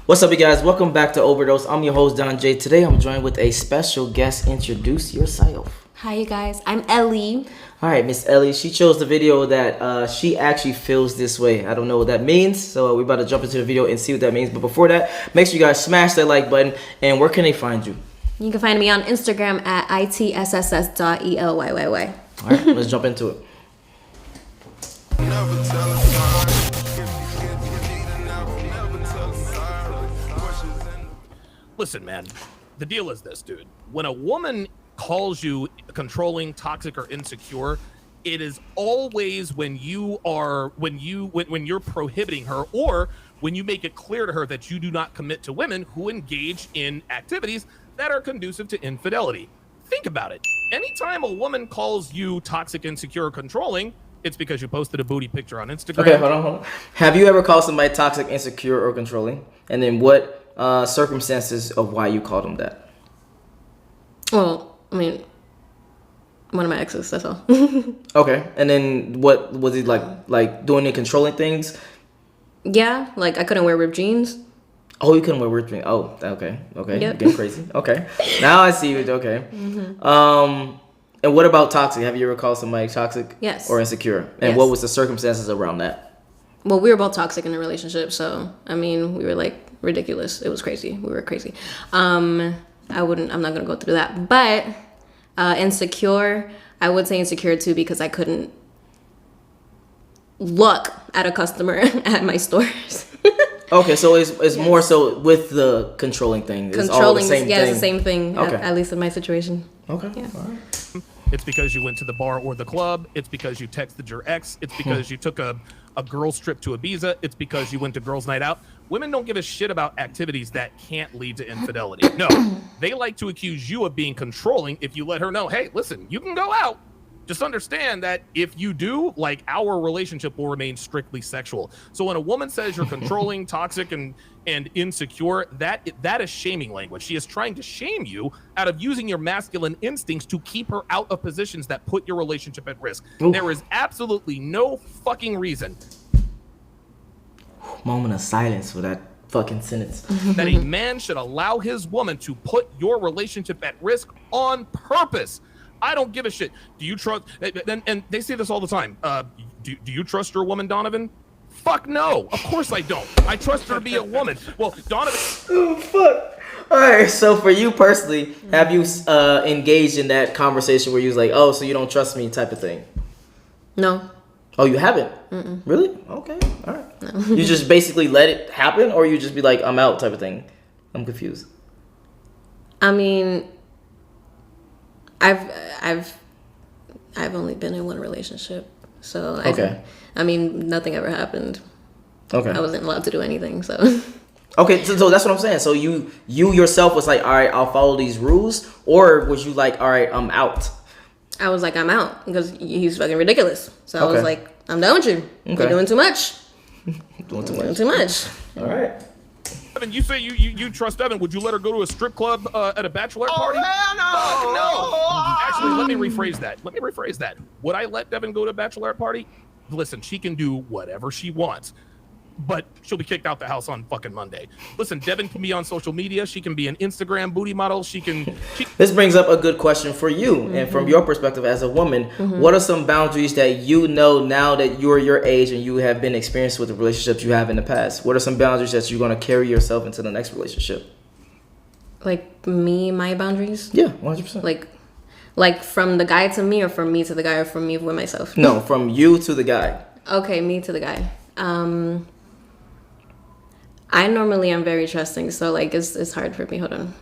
What's up, you guys? Welcome back to Overdose. I'm your host, Jaye. Today, I'm joined with a special guest. Introduce yourself. Hi, you guys. I'm Ellie. All right, Miss Ellie. She chose the video that she actually feels this way. I don't know what that means, so we're about to jump into the video and see what that means. But before that, make sure you guys smash that like button. And where can they find you? You can find me on Instagram at itsss.elyy. All right, let's jump into it. Listen, man, the deal is this, dude. When a woman calls you controlling, toxic, or insecure, it is always when you're prohibiting her, or when you make it clear to her that you do not commit to women who engage in activities that are conducive to infidelity. Think about it. Anytime a woman calls you toxic, insecure, or controlling, it's because you posted a booty picture on Instagram. Okay, hold on. Have you ever called somebody toxic, insecure, or controlling? And then what circumstances of why you called them that? Well, I mean, one of my exes, that's all. Okay, and then what was he like doing the controlling things? Yeah, like I couldn't wear ripped jeans. Oh, you couldn't wear ripped jeans. Oh, okay. Yep. You're getting crazy. Okay, now I see you. Okay. Mm-hmm. And what about toxic? Have you ever called somebody toxic? Yes. Or insecure? And yes. What was the circumstances around that? Well, we were both toxic in a relationship, so I mean, we were like ridiculous. It was crazy. We were crazy. I'm not gonna go through that. But insecure, I would say insecure too, because I couldn't look at a customer at my stores. Okay, so it's yes. More so with the controlling thing. It's all the same thing. It's the same thing. Okay. At least in my situation. Okay. Yeah. All right. It's because you went to the bar or the club. It's because you texted your ex. It's because you took a girl's trip to Ibiza. It's because you went to girls' night out. Women don't give a shit about activities that can't lead to infidelity. No, they like to accuse you of being controlling if you let her know, hey, listen, you can go out. Just understand that if you do, like, our relationship will remain strictly sexual. So when a woman says you're controlling, toxic, and insecure, that is shaming language. She is trying to shame you out of using your masculine instincts to keep her out of positions that put your relationship at risk. Oof. There is absolutely no fucking reason. Moment of silence for that fucking sentence. That a man should allow his woman to put your relationship at risk on purpose. I don't give a shit. Do you trust? And they say this all the time. Do you trust your woman, Donovan? Fuck no. Of course I don't. I trust her to be a woman. Well, Donovan. Oh, fuck. All right. So for you personally, have you engaged in that conversation where you was like, oh, so you don't trust me type of thing? No. Oh, you haven't? Mm-mm. Really? Okay. All right. No. You just basically let it happen, or you just be like, I'm out type of thing? I'm confused. I mean, I've only been in one relationship, so okay. I mean, nothing ever happened. Okay. I wasn't allowed to do anything, so. Okay, so that's what I'm saying. So you yourself was like, all right, I'll follow these rules, or was you like, all right, I'm out? I was like, I'm out because he's fucking ridiculous. So I was like, I'm done with you. Okay. You're doing too much. Doing too much. All right. Evan, you say you trust Evan. Would you let her go to a strip club at a bachelorette party? Oh, no. Actually, let me rephrase that. Would I let Devin go to a bachelorette party? Listen, she can do whatever she wants, but she'll be kicked out the house on fucking Monday. Listen, Devin can be on social media. She can be an Instagram booty model. This brings up a good question for you. Mm-hmm. And from your perspective as a woman, what are some boundaries that you know now that you're your age and you have been experienced with the relationships you have in the past? What are some boundaries that you're going to carry yourself into the next relationship? Like my boundaries? Yeah, 100%. Like from the guy to me, or from me to the guy, or from me with myself? No, from you to the guy. Okay, me to the guy. I normally am very trusting, so like it's hard for me. Hold on.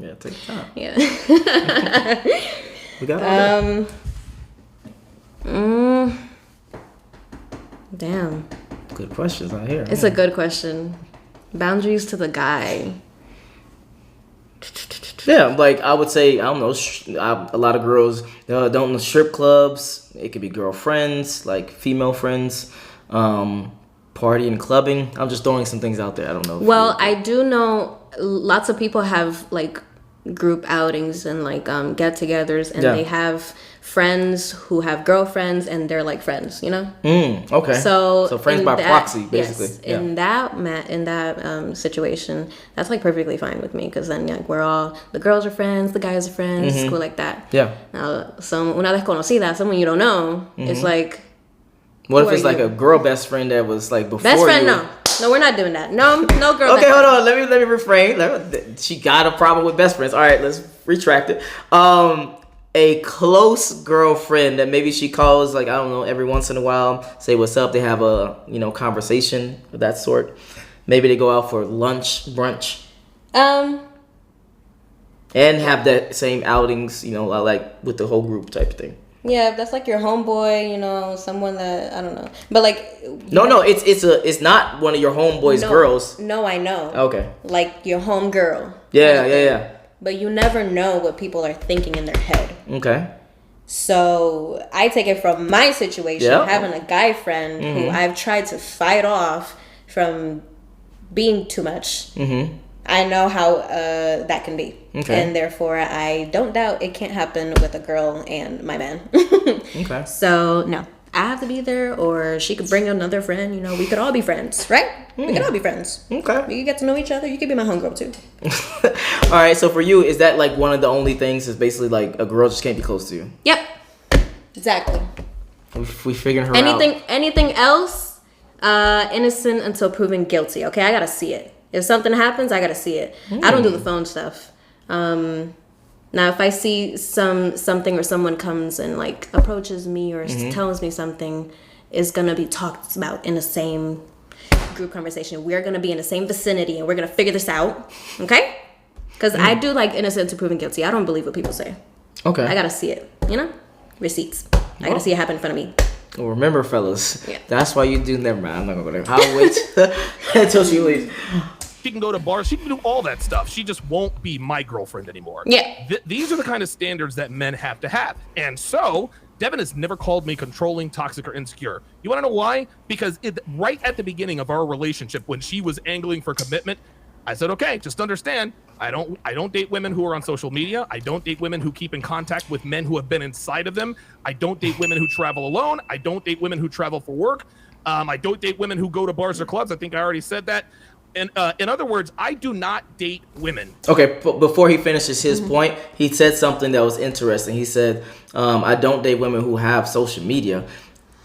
Yeah, take your time. Yeah. We got all day. Damn. Good questions out here. It's a good question. Boundaries to the guy. Yeah, like I would say, I don't know, a lot of girls don't know strip clubs. It could be girlfriends, like female friends, party and clubbing. I'm just throwing some things out there. I don't know. Well, I do know lots of people have like group outings and like get-togethers, and they have friends who have girlfriends and they're like friends, you know? Okay. So friends by proxy, basically. Yes, in that situation, that's like perfectly fine with me, because then like we're all, the girls are friends, the guys are friends, cool like that. Yeah. Now, una desconocida, someone you don't know, it's like, what if it's like a girl best friend that was like before best friend? you? No, we're not doing that. No girl. Okay, hold on. Let me refrain. She got a problem with best friends. All right, let's retract it. A close girlfriend that maybe she calls, like, I don't know, every once in a while, say what's up. They have a conversation of that sort. Maybe they go out for lunch, brunch, and have that same outings, like with the whole group type of thing. Yeah, if that's like your homeboy, someone that I don't know, but like no, it's not one of your homeboys' girls. No, I know. Okay. Like your home girl. Yeah. But you never know what people are thinking in their head. Okay. So I take it from my situation, having a guy friend who I've tried to fight off from being too much. Mm-hmm. I know how that can be. Okay. And therefore, I don't doubt it can't happen with a girl and my man. Okay. So, no. I have to be there, or she could bring another friend. We could all be friends, right? We could all be friends. Okay. We could get to know each other. You could be my homegirl, too. All right, so for you, is that like one of the only things is basically like a girl just can't be close to you? Yep. Exactly. We figured her out. Anything else, innocent until proven guilty, okay? I gotta see it. If something happens, I gotta see it. I don't do the phone stuff. Now, if I see something or someone comes and like approaches me or tells me something is gonna be talked about in the same group conversation, we're gonna be in the same vicinity and we're gonna figure this out, okay? Because I do like innocent to proven guilty. I don't believe what people say. Okay. I gotta see it. Receipts. I gotta see it happen in front of me. Well, remember, fellas, that's why you do. Never mind. I'm not gonna go there. I'll wait until she leaves. She can go to bars. She can do all that stuff. She just won't be my girlfriend anymore. Yeah. These are the kind of standards that men have to have. And so Devin has never called me controlling, toxic, or insecure. You want to know why? Because right at the beginning of our relationship, when she was angling for commitment, I said, okay, just understand, I don't date women who are on social media. I don't date women who keep in contact with men who have been inside of them. I don't date women who travel alone. I don't date women who travel for work. I don't date women who go to bars or clubs. I think I already said that. And in other words, I do not date women. Okay, before he finishes his point, he said something that was interesting. He said, I don't date women who have social media.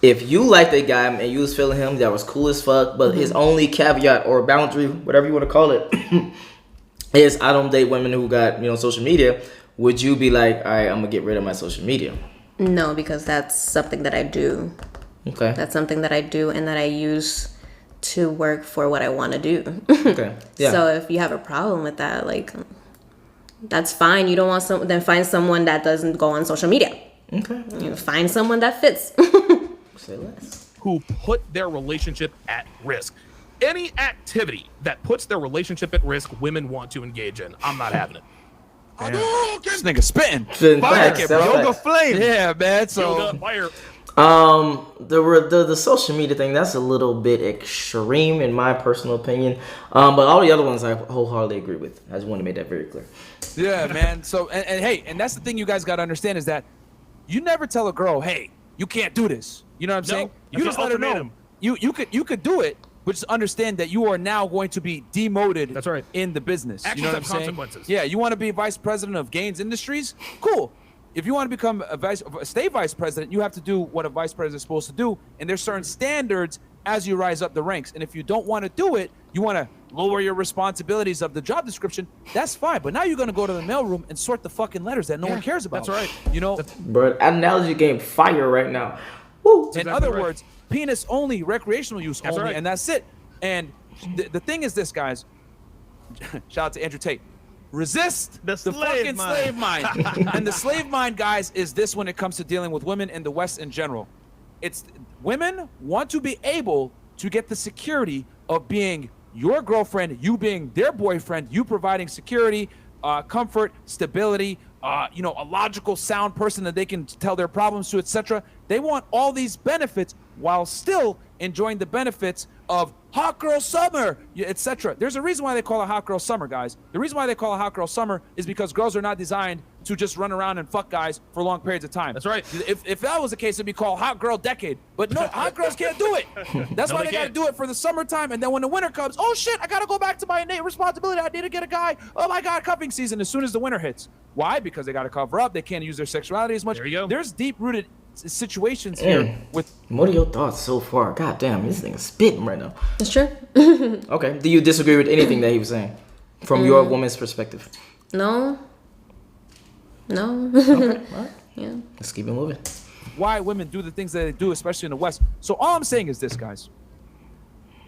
If you like that guy and you was feeling him, that was cool as fuck, but his only caveat or boundary, whatever you want to call it, is I don't date women who got, social media, would you be like, all right, I'm going to get rid of my social media? No, because that's something that I do. Okay. That's something that I do and that I use to work for what I want to do. Okay. Yeah. So if you have a problem with that, like, that's fine. You don't want then find someone that doesn't go on social media. Okay. Find someone that fits. Say less. Who put their relationship at risk. Any activity that puts their relationship at risk, women want to engage in. I'm not having it. This nigga spitting. Fire, Yoga flame. Yeah, man. So Yoga fire. The social media thing, that's a little bit extreme in my personal opinion. But all the other ones I wholeheartedly agree with. I just want to make that very clear. Yeah, man. So and hey, and that's the thing you guys got to understand is that you never tell a girl, hey, you can't do this. You know what I'm saying? You just let her know. You could do it, but just understand that you are now going to be demoted. That's right. In the business. Actions You know what have I'm saying? consequences. Yeah, you want to be vice president of Gaines Industries? Cool. If you want to become stay vice president, you have to do what a vice president is supposed to do, and there's certain standards as you rise up the ranks. And if you don't want to do it, you want to lower your responsibilities of the job description, that's fine. But now you're going to go to the mailroom and sort the fucking letters that no one cares about. That's right. Bro, analogy game fire right now. Woo. In other words, penis only, recreational use only, right. and that's it. And the thing is this, guys. Shout out to Andrew Tate. Resist the fucking slave mind. And the slave mind, guys, is this when it comes to dealing with women in the West in general. It's women want to be able to get the security of being your girlfriend, you being their boyfriend, you providing security, comfort, stability, a logical, sound person that they can tell their problems to, etc. They want all these benefits while still enjoying the benefits of hot girl summer, etc. There's a reason why they call it hot girl summer, guys. The reason why they call it hot girl summer is because girls are not designed to just run around and fuck guys for long periods of time. That's right. If that was the case, it'd be called hot girl decade. But no, hot girls can't do it. That's why they got to do it for the summertime. And then when the winter comes, oh shit, I got to go back to my innate responsibility. I need to get a guy. Oh my God, cuffing season as soon as the winter hits. Why? Because they got to cover up. They can't use their sexuality as much. There you go. There's deep-rooted situations here with. What are your thoughts so far? God damn, this thing is spitting right now. That's true. Okay. Do you disagree with anything that he was saying from your woman's perspective? No. Okay. All right. Yeah. Let's keep it moving. Why women do the things that they do, especially in the West. So all I'm saying is this, guys.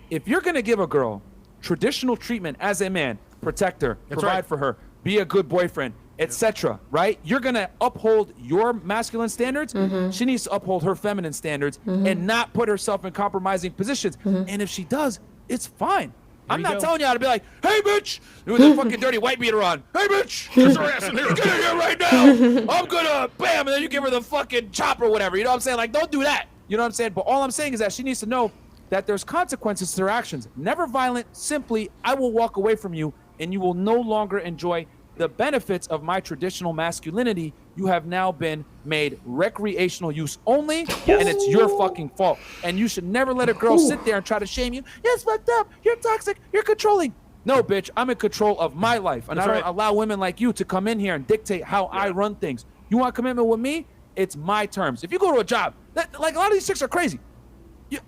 If you're going to give a girl traditional treatment as a man, protect her, provide for her, be a good boyfriend, etc., right? You're going to uphold your masculine standards. She needs to uphold her feminine standards and not put herself in compromising positions. And if she does, it's fine. I'm not telling you how to be like, hey, bitch, with a fucking dirty white beater on. Hey, bitch, get your ass in here. Get in here right now. I'm going to, bam, and then you give her the fucking chop or whatever. You know what I'm saying? Like, don't do that. You know what I'm saying? But all I'm saying is that she needs to know that there's consequences to her actions. Never violent, simply, I will walk away from you and you will no longer enjoy the benefits of my traditional masculinity. You have now been made recreational use only, and it's your fucking fault. And you should never let a girl sit there and try to shame you. Yes, fucked up. You're toxic. You're controlling. No, bitch, I'm in control of my life, and I don't allow women like you to come in here and dictate how I run things. You want commitment with me? It's my terms. If you go to a job, like a lot of these chicks are crazy.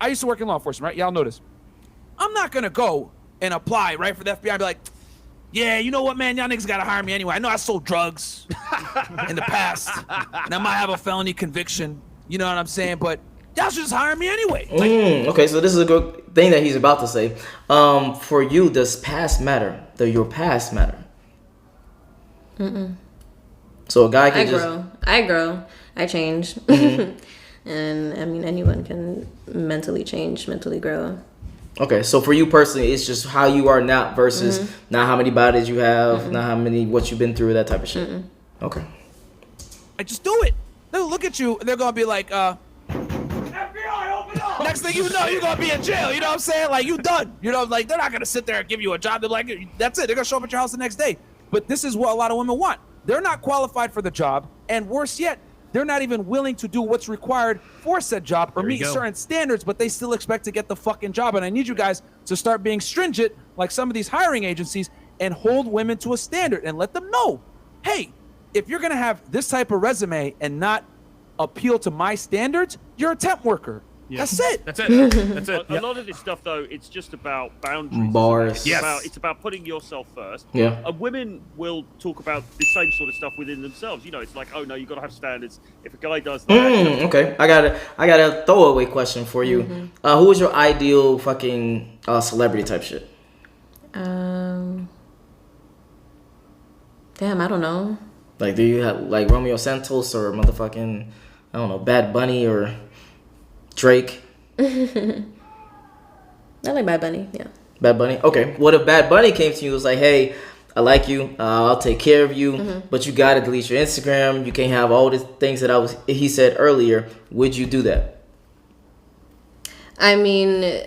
I used to work in law enforcement, right? Y'all know this. I'm not gonna go and apply right for the FBI and be like, yeah, you know what, man? Y'all niggas gotta hire me anyway. I know I sold drugs in the past, and I might have a felony conviction. You know what I'm saying? But y'all should just hire me anyway. Okay, so this is a good thing that he's about to say. For you, does past matter? Does your past matter? So a guy can I grow. I change. And I mean, anyone can mentally change, mentally grow. Okay, so for you personally, it's just how you are now versus not how many bodies you have, not how many, what you've been through, that type of shit. Okay. I just do it. They'll look at you and they're gonna be like, FBI, open up. Next thing you know, you're gonna be in jail. You know what I'm saying? Like, you done. You know, like, they're not gonna sit there and give you a job. They're like, that's it. They're gonna show up at your house the next day. But this is what a lot of women want. They're not qualified for the job, and worse yet, they're not even willing to do what's required for said job or meet certain standards, but they still expect to get the fucking job. And I need you guys to start being stringent, like some of these hiring agencies, and hold women to a standard and let them know, hey, if you're gonna have this type of resume and not appeal to my standards, you're a temp worker. Yeah. That's it. That's it. That's it. A lot of this stuff, though, it's just about boundaries. Bars. It's about putting yourself first. Yeah. And women will talk about the same sort of stuff within themselves. You know, it's like, oh no, you got to have standards. If a guy does that. Okay. I got a throwaway question for you. Who is your ideal fucking celebrity type shit? Damn, I don't know. Like, do you have like Romeo Santos or motherfucking, I don't know, Bad Bunny or Drake? I like Bad Bunny, yeah. Bad Bunny? Okay. What if Bad Bunny came to you and was like, hey, I like you, I'll take care of you, but you gotta delete your Instagram, you can't have all the things that he said earlier, would you do that? I mean,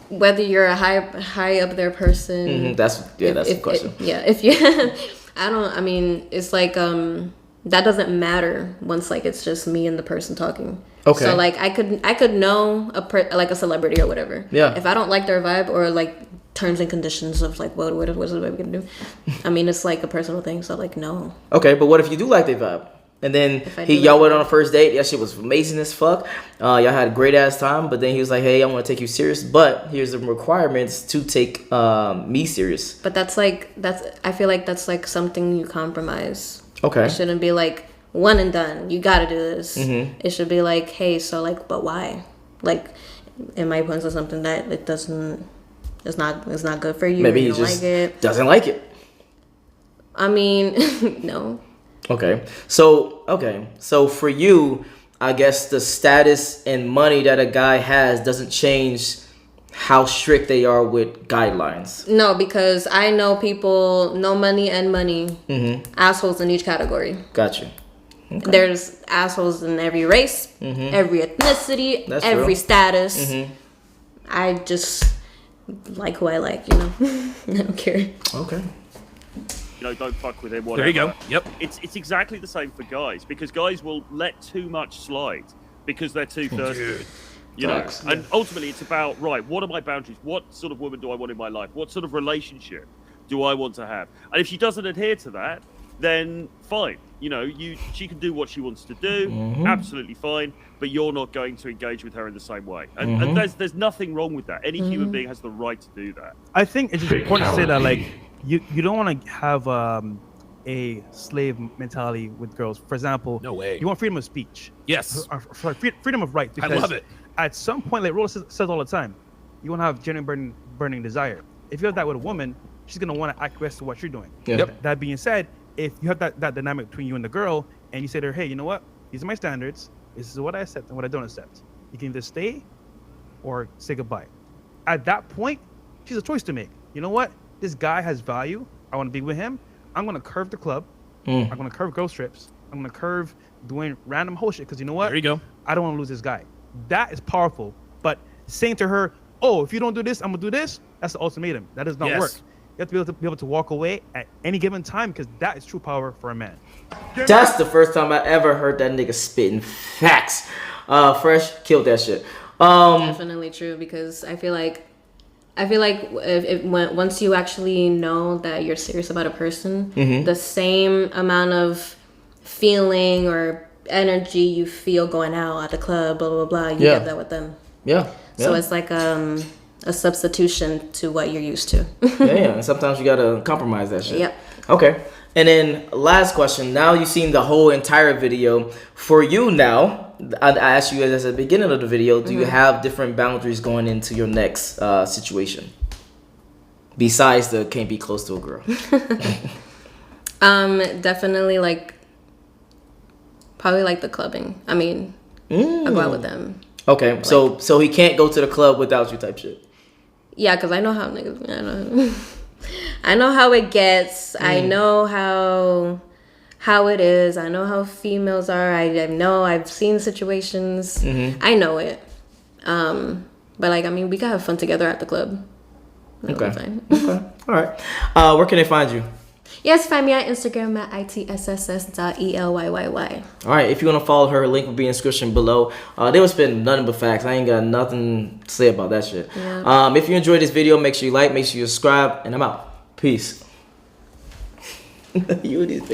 whether you're a high up there person. That's the question. If you I mean, it's like that doesn't matter once like it's just me and the person talking. Okay. So like I could know like a celebrity or whatever. Yeah. If I don't like their vibe or like terms and conditions of like what is the baby gonna do? I mean, it's like a personal thing. So like no. Okay, but what if you do like their vibe? And then y'all went on a first date. That shit was amazing as fuck. Y'all had a great ass time. But then he was like, "Hey, I want to take you serious, but here's the requirements to take me serious." But I feel like that's like something you compromise. Okay. It shouldn't be like one and done. You gotta do this. It should be like, hey, so like, but why? Like, it might point to something that it doesn't. It's not good for you. Maybe you he just like it. Doesn't like it. I mean, no. Okay. So for you, I guess the status and money that a guy has doesn't change how strict they are with guidelines. No, because I know people, no money and money, assholes in each category. Gotcha. Okay. There's assholes in every race, every ethnicity, every status. I just like who I like, you know. I don't care. Okay. You know, don't fuck with him. Whatever. There you go. Yep. It's exactly the same for guys, because guys will let too much slide because they're too thirsty. Dude. You know, Facts. and ultimately it's about, right, what are my boundaries? What sort of woman do I want in my life? What sort of relationship do I want to have? And if she doesn't adhere to that, then fine. You know, she can do what she wants to do, absolutely fine, but you're not going to engage with her in the same way. And there's nothing wrong with that. Any human being has the right to do that. I think it's just important to say that, like, you don't want to have a slave mentality with girls. For example, No way. You want freedom of speech. Yes. Sorry, freedom of right. I love it. At some point, like Rolla says all the time, you want to have genuine burning desire. If you have that with a woman, she's going to want to acquiesce to what you're doing. Yeah. Yep. That being said, if you have that dynamic between you and the girl, and you say to her, hey, you know what? These are my standards. This is what I accept and what I don't accept. You can either stay or say goodbye. At that point, she's a choice to make. You know what? This guy has value. I want to be with him. I'm going to curve the club. I'm going to curve girl strips. I'm going to curve doing random whole shit, because you know what? There you go. I don't want to lose this guy. That is powerful. But saying to her, oh, if you don't do this, I'm going to do this, that's the ultimatum. That does not Yes. work. You have to be able to walk away at any given time, because that is true power for a man. That's the first time I ever heard that nigga spitting facts. Fresh killed that shit. Definitely true, because I feel like once you actually know that you're serious about a person, the same amount of feeling or energy you feel going out at the club, blah blah blah, you get that with them. Yeah. So it's like a substitution to what you're used to. yeah. And sometimes you gotta compromise that shit. Yep. Okay. And then last question. Now you've seen the whole entire video. For you now, I asked you at the beginning of the video, do you have different boundaries going into your next situation? Besides the can't be close to a girl. Definitely probably like the clubbing. I mean, I'll go out with them. Okay, so he can't go to the club without you type shit. Yeah, because I know how niggas. I know how it gets. I know how it is. I know how females are. I know I've seen situations. I know it. But I mean, we can have fun together at the club. That'll be fine. Okay. All right. Where can they find you? Yes, find me on Instagram at itsss.elyy. All right. If you want to follow her, link will be in the description below. They will spend nothing but facts. I ain't got nothing to say about that shit. Yeah. If you enjoyed this video, make sure you like, make sure you subscribe, and I'm out. Peace. You these